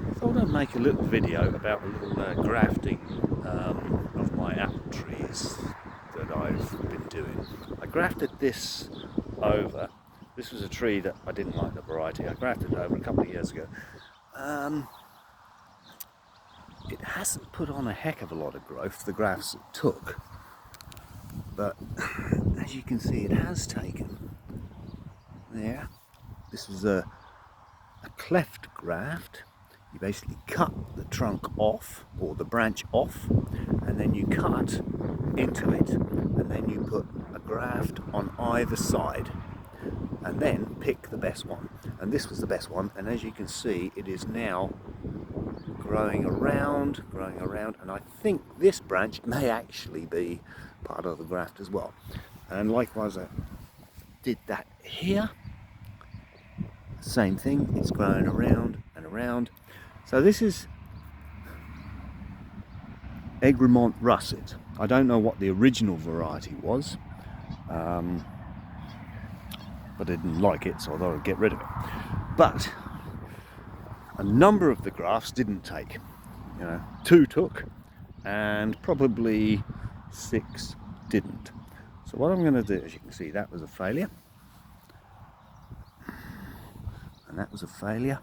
I thought I'd make a little video about a little grafting of my apple trees that I've been doing. I grafted this over. This was a tree that I didn't like the variety. I grafted it over a couple of years ago. It hasn't put on a heck of a lot of growth, the grafts it took, but as you can see, it has taken. There, this was a cleft graft. You basically cut the trunk off, or the branch off, and then you cut into it, and then you put a graft on either side, and then pick the best one. And this was the best one, and as you can see, it is now growing around, and I think this branch may actually be part of the graft as well. And likewise, I did that here. Same thing, it's growing around and around. So this is Egremont russet. I don't know what the original variety was, but I didn't like it, so I thought I'd get rid of it. But a number of the grafts didn't take. 2 took, and probably 6 didn't. So what I'm going to do, as you can see, that was a failure, and that was a failure,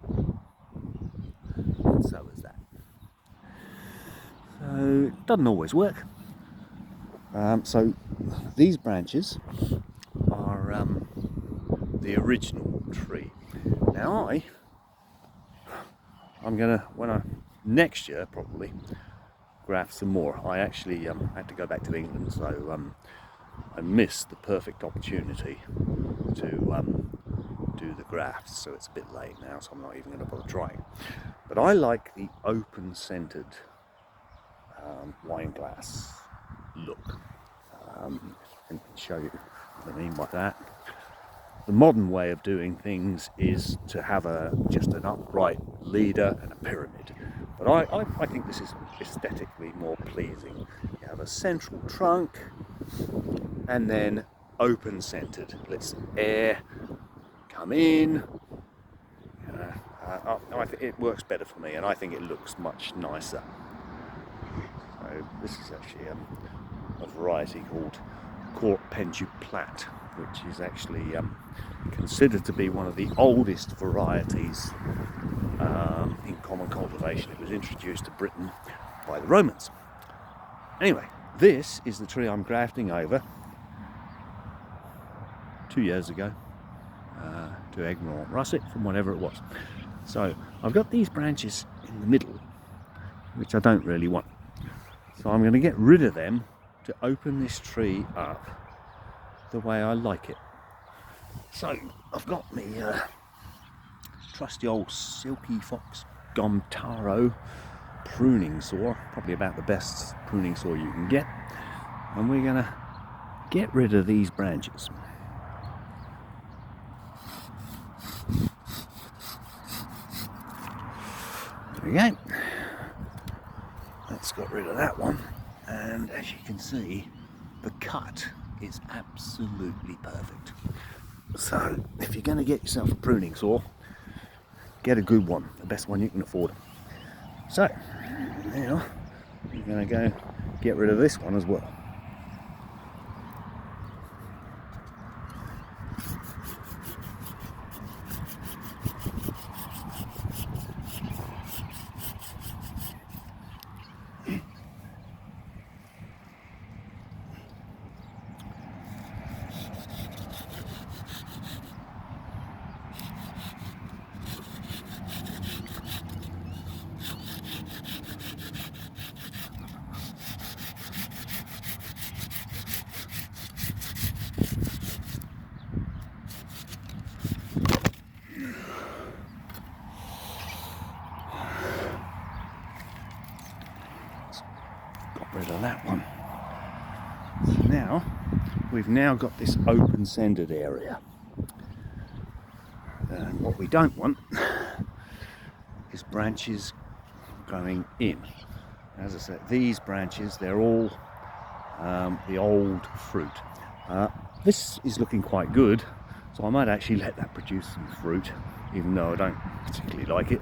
and so was that. So it doesn't always work. So these branches are the original tree. Now I'm gonna, next year probably, graft some more. I actually had to go back to England, so I missed the perfect opportunity to do the grafts, so it's a bit late now, so I'm not even going to bother trying. But I like the open-centered wine glass look, and show you what I mean by that. The modern way of doing things is to have just an upright leader and a pyramid. But I think this is aesthetically more pleasing. You have a central trunk and then open-centered. Lets air come in. I think it works better for me, and I think it looks much nicer. So this is actually a variety called Court Pentu Plat, which is actually considered to be one of the oldest varieties in common cultivation. It was introduced to Britain by the Romans. Anyway, this is the tree I'm grafting over 2 years ago to Egremont russet from whatever it was. So I've got these branches in the middle, which I don't really want. So I'm going to get rid of them to open this tree up the way I like it. So I've got me trusty old Silky Fox Gum Taro pruning saw, probably about the best pruning saw you can get, and we're going to get rid of these branches. There we go. That's got rid of that one, and as you can see, the cut is absolutely perfect. So if you're going to get yourself a pruning saw, get a good one, the best one you can afford. So now we're going to go get rid of this one as well. Rid of that one. So now we've got this open-centered area, and what we don't want is branches growing in. As I said, these branches, they're all the old fruit. This is looking quite good, so I might actually let that produce some fruit, even though I don't particularly like it.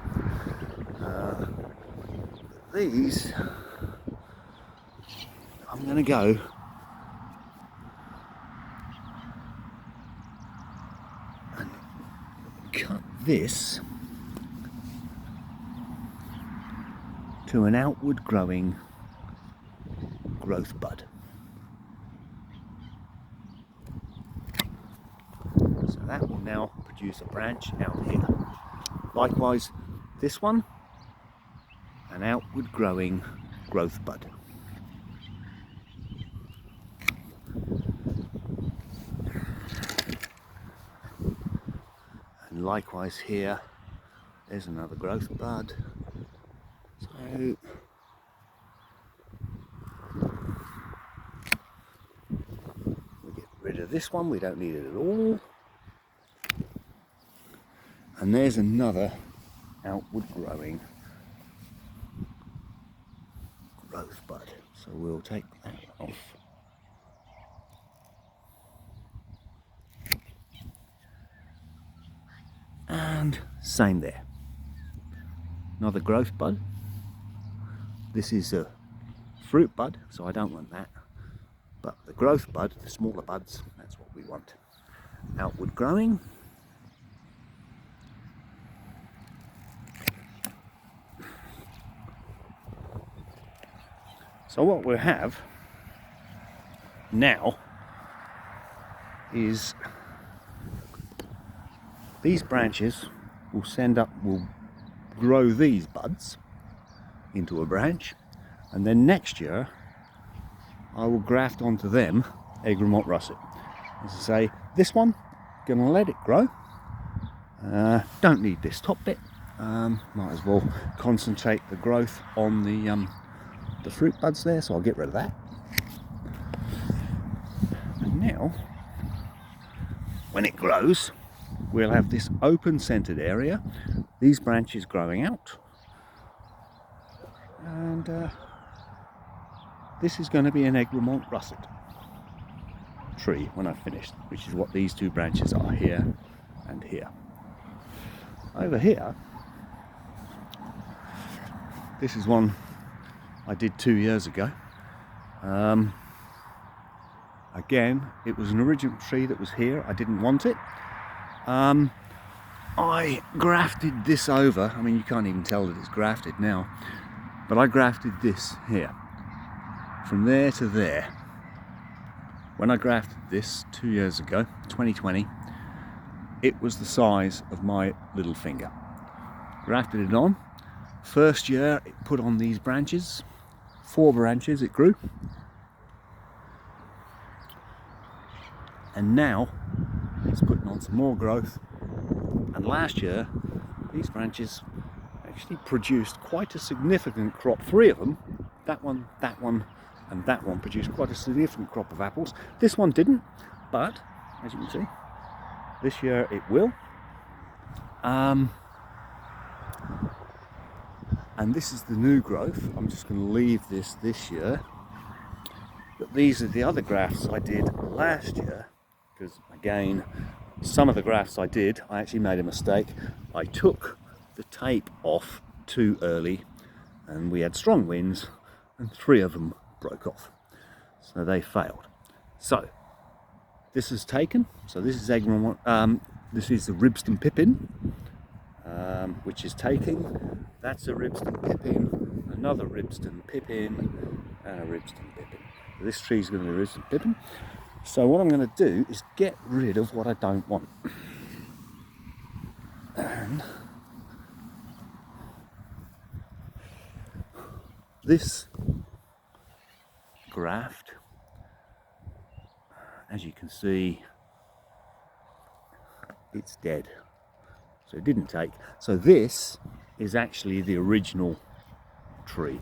These, I'm going to go and cut this to an outward growing growth bud. So that will now produce a branch out here. Likewise, this one, an outward growing growth bud. And likewise here, there's another growth bud. So we get rid of this one, we don't need it at all. And there's another outward growing growth bud. So we'll take that off. And same there. Another growth bud. This is a fruit bud, so I don't want that. But the growth bud, the smaller buds, that's what we want. Outward growing. So what we'll have now is these branches will grow these buds into a branch, and then next year I will graft onto them Egremont russet. As I say, this one, gonna let it grow. Don't need this top bit. Might as well concentrate the growth on the fruit buds there, so I'll get rid of that. And now, when it grows, we'll have this open centered area, these branches growing out, and this is going to be an Egremont russet tree when I've finished, which is what these two branches are, here and here. Over here, this is one I did 2 years ago. Again, it was an original tree that was here. I didn't want it. I grafted this over. I mean, you can't even tell that it's grafted now, but I grafted this here from there to there. When I grafted this 2 years ago, 2020, it was the size of my little finger. Grafted it on. First year it put on these branches, 4 branches it grew, and now it's putting on some more growth. And last year these branches actually produced quite a significant crop. 3 of them, that one, and that one, produced quite a significant crop of apples. This one didn't, but as you can see, this year it will. And this is the new growth. I'm just going to leave this year. But these are the other grafts I did last year, because again, some of the grafts I did, I actually made a mistake. I took the tape off too early, and we had strong winds, and 3 of them broke off. So they failed. So this is taken. So this is Egremont. This is the Ribston Pippin, which is taking. That's a Ribston Pippin, another Ribston Pippin, and a Ribston Pippin. This tree is going to be a Ribston Pippin. So what I'm going to do is get rid of what I don't want. And this graft, as you can see, it's dead. So it didn't take. So this is actually the original tree.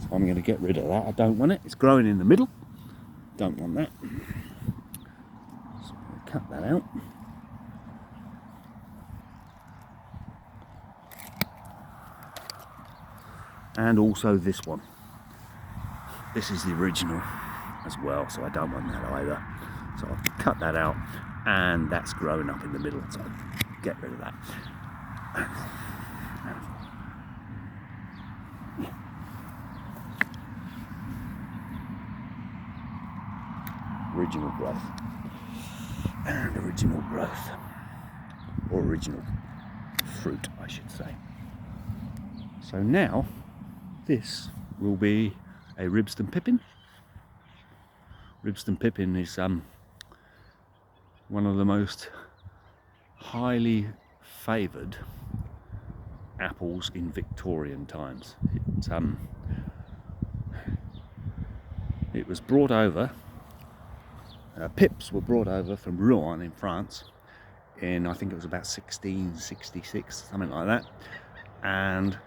So I'm going to get rid of that. I don't want it. It's growing in the middle. Don't want that. So I'm going to cut that out. And also this one. This is the original as well, so I don't want that either. So I'll cut that out, and that's growing up in the middle, so get rid of that. Original growth. And original growth. Or original fruit, I should say. So now, this will be a Ribston Pippin. Ribston Pippin is one of the most highly favoured apples in Victorian times. It was brought over, pips were brought over from Rouen in France in, I think it was about 1666, something like that, and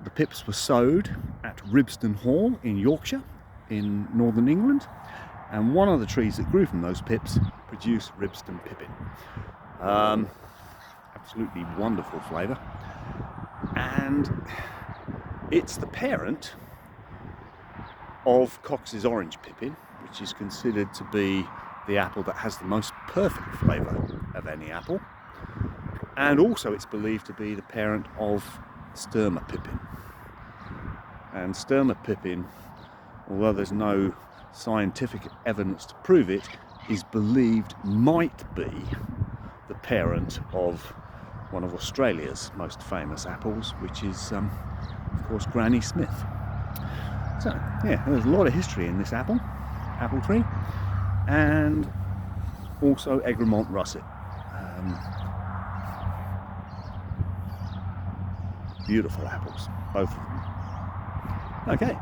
the pips were sowed at Ribston Hall in Yorkshire in northern England, and one of the trees that grew from those pips produced Ribston Pippin. Absolutely wonderful flavour, and it's the parent of Cox's Orange Pippin, which is considered to be the apple that has the most perfect flavour of any apple, and also it's believed to be the parent of Sturma Pippin. And Sturma Pippin, although there's no scientific evidence to prove it, is believed might be the parent of one of Australia's most famous apples, which is of course Granny Smith. So yeah, there's a lot of history in this apple tree, and also Egremont russet. Beautiful apples, both of them. Okay,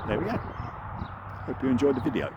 there we go. Hope you enjoyed the video.